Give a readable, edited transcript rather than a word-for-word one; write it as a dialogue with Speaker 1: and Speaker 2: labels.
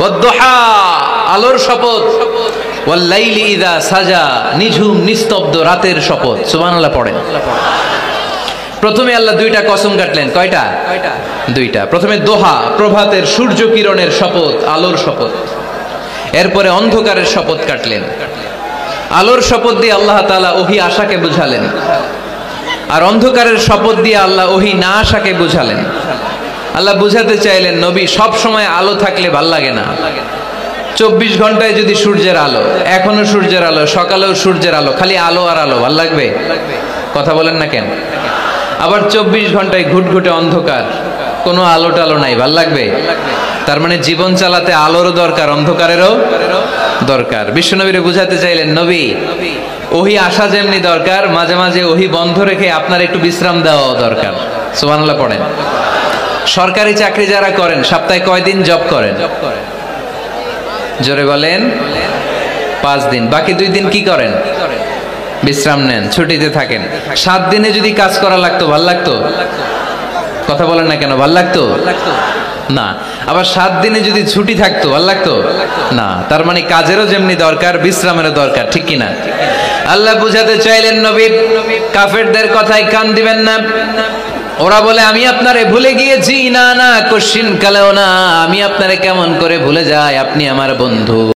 Speaker 1: ওয়াদ-দুহা, আলোর শপথ, ওয়াল-লাইলি ইযা সাজা, নিঝুম নিস্তব্ধ রাতের শপথ। সুবহানাল্লাহ পড়েন। প্রথমে আল্লাহ দুইটা কসম কাটলেন। কয়টা? দুইটা। প্রথমে দোহা, প্রভাতের সূর্য কিরণের শপথ, আলোর শপথ। এরপরে অন্ধকারের শপথ কাটলেন। আলোর শপথ দিয়ে আল্লাহ তাআলা ওহী আশাকে বুঝালেন, আর অন্ধকারের শপথ দিয়ে আল্লাহ ওহী না আশাকে বুঝালেন। আল্লাহ বুঝাতে চাইলেন, নবী সব সময় আলো থাকলে ভাল লাগে না। 24 ঘন্টায় যদি সূর্যের আলো, এখনো সূর্যের আলো, সকালেও সূর্যের আলো, খালি আলো আর আলো, ভাল লাগবে? কথা বলেন না কেন? আবার 24 ঘন্টায় ঘুটঘুটে অন্ধকার, কোনো আলো টালো নাই, ভাল লাগবে? তার মানে জীবন চালাতে আলোরও দরকার, অন্ধকারেরও দরকার। বিশ্বনবীরে বুঝাতে চাইলেন, নবী ওহী আসা যেমনি দরকার, মাঝে মাঝে ওহী বন্ধ রেখে আপনার একটু বিশ্রাম দেওয়া দরকার। সুবহানাল্লাহ পড়েন। সরকারি চাকরি যারা করেন, সপ্তাহে কয়দিন জব করেন? জোরে বলেন। 5 দিন। বাকি 2 দিন কি করেন? বিশ্রাম নেন, ছুটিতে থাকেন। 7 দিনে যদি কাজ করা লাগতো, ভাল লাগতো? কথা বলেন না কেন? ভাল লাগতো না। আবার 7 দিনে যদি ছুটি থাকতো, ভাল লাগতো না। তার মানে কাজেরও যেমনি দরকার, বিশ্রামেরও দরকার, ঠিক কিনা? আল্লাহ বুঝাতে চাইলেন, নবী কাফেরদের কথায় কান দিবেন না। ওরা বলে আমি আপনারে ভুলে গিয়েছি। না না, কশিন কালেও না। আমি আপনারে কেমন করে ভুলে যাই? আপনি আমার বন্ধু।